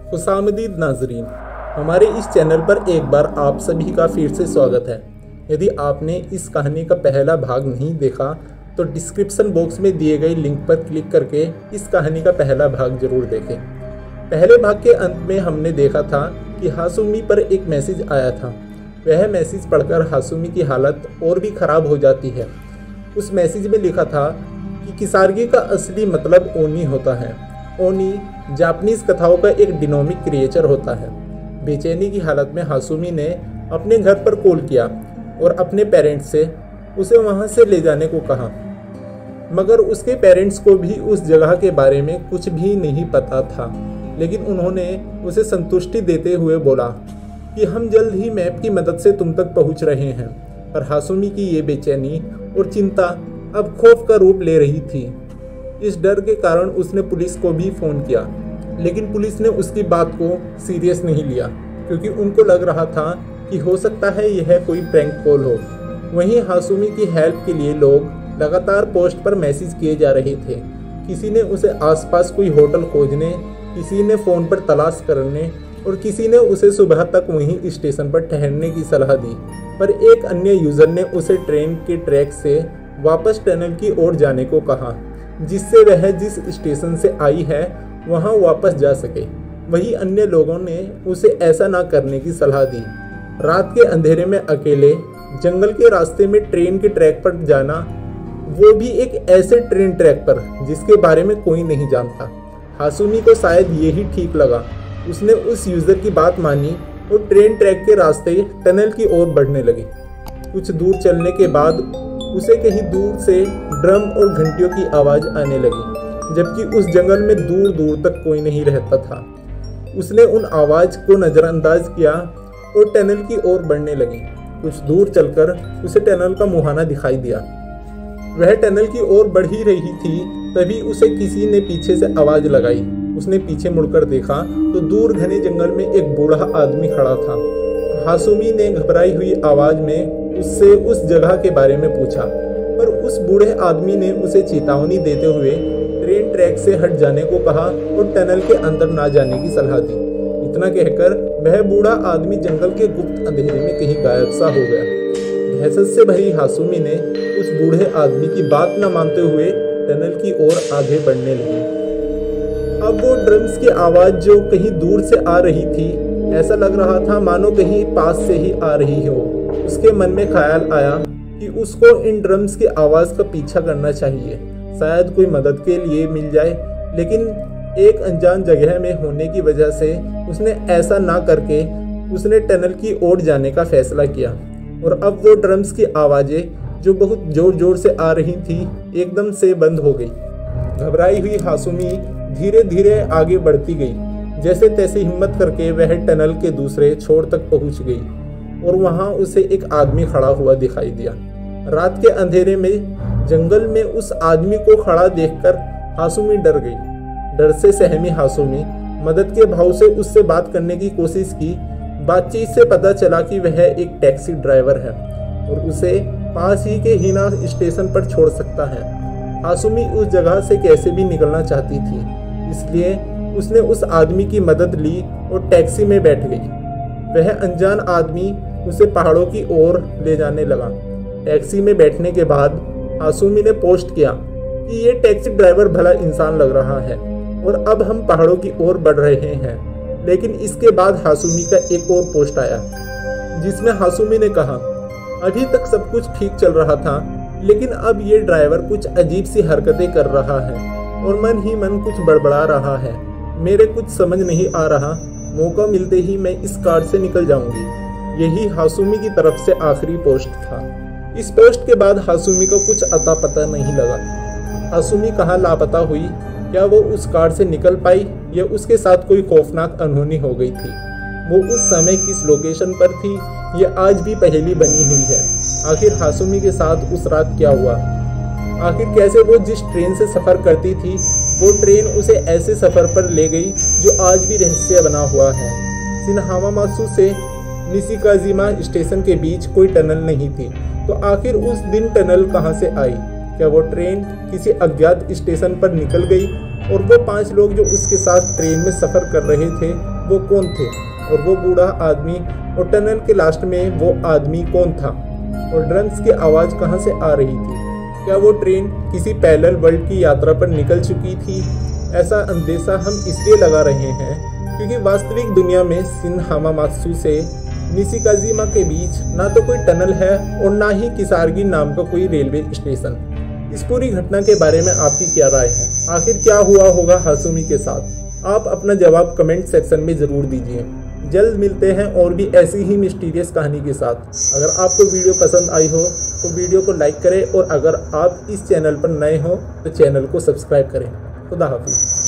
खुशामदीद नाजरीन, हमारे इस चैनल पर एक बार आप सभी का फिर से स्वागत है। यदि आपने इस कहानी का पहला भाग नहीं देखा तो डिस्क्रिप्शन बॉक्स में दिए गए लिंक पर क्लिक करके इस कहानी का पहला भाग जरूर देखें। पहले भाग के अंत में हमने देखा था कि हाशुमी पर एक मैसेज आया था। वह मैसेज पढ़कर हाशुमी की हालत और भी ख़राब हो जाती है। उस मैसेज में लिखा था कि किसारगी का असली मतलब ओनी होता है। ओनी जापानीज कथाओं का एक डिनोमिक क्रिएचर होता है। बेचैनी की हालत में हाशुमी ने अपने घर पर कॉल किया और अपने पेरेंट्स से उसे वहां से ले जाने को कहा, मगर उसके पेरेंट्स को भी उस जगह के बारे में कुछ भी नहीं पता था। लेकिन उन्होंने उसे संतुष्टि देते हुए बोला कि हम जल्द ही मैप की मदद से तुम तक पहुंच रहे हैं। पर हाशुमी की ये बेचैनी और चिंता अब खौफ का रूप ले रही थी। इस डर के कारण उसने पुलिस को भी फ़ोन किया, लेकिन पुलिस ने उसकी बात को सीरियस नहीं लिया, क्योंकि उनको लग रहा था कि हो सकता है यह कोई प्रैंक कॉल हो। वहीं हाशुमी की हेल्प के लिए लोग लगातार पोस्ट पर मैसेज किए जा रहे थे। किसी ने उसे आसपास कोई होटल खोजने, किसी ने फ़ोन पर तलाश करने और किसी ने उसे सुबह तक वहीं स्टेशन पर ठहरने की सलाह दी। पर एक अन्य यूज़र ने उसे ट्रेन के ट्रैक से वापस टनल की ओर जाने को कहा, जिससे वह जिस स्टेशन से आई है वहां वापस जा सके। वही अन्य लोगों ने उसे ऐसा ना करने की सलाह दी। रात के अंधेरे में अकेले जंगल के रास्ते में ट्रेन के ट्रैक पर जाना, वो भी एक ऐसे ट्रेन ट्रैक पर जिसके बारे में कोई नहीं जानता। हाशुमी को शायद यही ठीक लगा। उसने उस यूज़र की बात मानी और ट्रेन ट्रैक के रास्ते टनल की ओर बढ़ने लगी। कुछ दूर चलने के बाद उसे कहीं दूर से ड्रम और घंटियों की आवाज़ आने लगी, जबकि उस जंगल में दूर दूर तक कोई नहीं रहता था। उसने उन आवाज़ को नज़रअंदाज किया और टनल की ओर बढ़ने लगी। कुछ दूर चलकर उसे टनल का मुहाना दिखाई दिया। वह टनल की ओर बढ़ ही रही थी, तभी उसे किसी ने पीछे से आवाज़ लगाई। उसने पीछे मुड़कर देखा तो दूर घने जंगल में एक बूढ़ा आदमी खड़ा था। हाशुमी ने घबराई हुई आवाज़ में उससे उस जगह के बारे में पूछा, पर उस बूढ़े आदमी ने उसे चेतावनी देते हुए ट्रेन ट्रैक से हट जाने को कहा और टनल के अंदर ना जाने की सलाह दी। इतना कहकर वह बूढ़ा आदमी जंगल के गुप्त अंधेरे में कहीं गायब सा हो गया। दहशत से भरी हाशुमी ने उस बूढ़े आदमी की बात न मानते हुए टनल की ओर आगे बढ़ने लगी। अब वो ड्रम्स की आवाज़ जो कहीं दूर से आ रही थी, ऐसा लग रहा था मानो कहीं पास से ही आ रही हो। उसके मन में ख्याल आया कि उसको इन ड्रम्स की आवाज़ का पीछा करना चाहिए, शायद कोई मदद के लिए मिल जाए। लेकिन एक अनजान जगह में होने की वजह से उसने ऐसा ना करके उसने टनल की ओर जाने का फैसला किया। और अब वो ड्रम्स की आवाज़ें जो बहुत जोर जोर से आ रही थी एकदम से बंद हो गई। घबराई हुई हाशुमी धीरे धीरे आगे बढ़ती गई। जैसे तैसे हिम्मत करके वह टनल के दूसरे छोर तक पहुंच गई और वहां उसे एक आदमी खड़ा हुआ दिखाई दिया। रात के अंधेरे में जंगल में उस आदमी को खड़ा देखकर हाशुमी डर गई। डर से सहमी हाशुमी मदद के भाव से उससे बात करने की कोशिश की। बातचीत से पता चला कि वह एक टैक्सी ड्राइवर है और उसे पास ही के हिना स्टेशन पर छोड़ सकता है। हाशुमी उस जगह से कैसे भी निकलना चाहती थी, इसलिए उसने उस आदमी की मदद ली और टैक्सी में बैठ गई। वह अनजान आदमी उसे पहाड़ों की ओर ले जाने लगा। टैक्सी में बैठने के बाद हाशुमी ने पोस्ट किया कि ये टैक्सी ड्राइवर भला इंसान लग रहा है और अब हम पहाड़ों की ओर बढ़ रहे हैं। लेकिन इसके बाद हाशुमी का एक और पोस्ट आया, जिसमें हाशुमी ने कहा, अभी तक सब कुछ ठीक चल रहा था, लेकिन अब ये ड्राइवर कुछ अजीब सी हरकतें कर रहा है और मन ही मन कुछ बड़बड़ा रहा है। मेरे कुछ समझ नहीं आ रहा। मौका मिलते ही मैं इस कार से निकल जाऊंगी। यही हाशुमी की तरफ से आखिरी पोस्ट था। इस पोस्ट के बाद हाशुमी को कुछ अता पता नहीं लगा। हाशुमी कहाँ लापता हुई, क्या वो उस कार से निकल पाई या उसके साथ कोई खौफनाक अनहोनी हो गई थी। वो उस समय किस लोकेशन पर थी, ये आज भी पहेली बनी हुई है। आखिर हाशुमी के साथ उस रात क्या हुआ? आखिर कैसे वो जिस ट्रेन से सफ़र करती थी, वो ट्रेन उसे ऐसे सफ़र पर ले गई जो आज भी रहस्य बना हुआ है। शिनहामामात्सु से निशिकाजिमा स्टेशन के बीच कोई टनल नहीं थी, तो आखिर उस दिन टनल कहाँ से आई? क्या वो ट्रेन किसी अज्ञात स्टेशन पर निकल गई और वो 5 लोग जो उसके साथ ट्रेन में सफ़र कर रहे थे वो कौन थे, और वो बूढ़ा आदमी, और टनल के लास्ट में वो आदमी कौन था, और ड्रम्स की आवाज़ कहाँ से आ रही थी। क्या वो ट्रेन किसी पैरेलल वर्ल्ड की यात्रा पर निकल चुकी थी? ऐसा अंदेशा हम इसलिए लगा रहे हैं क्योंकि वास्तविक दुनिया में शिन हामामात्सु से निशिकाजिमा के बीच ना तो कोई टनल है और ना ही किसारगी नाम का कोई रेलवे स्टेशन। इस पूरी घटना के बारे में आपकी क्या राय है? आखिर क्या हुआ होगा हासुमी के साथ? आप अपना जवाब कमेंट सेक्शन में ज़रूर दीजिए। जल्द मिलते हैं और भी ऐसी ही मिस्टीरियस कहानी के साथ। अगर आपको वीडियो पसंद आई हो तो वीडियो को लाइक करें, और अगर आप इस चैनल पर नए हो तो चैनल को सब्सक्राइब करें। खुदा हाफिज़।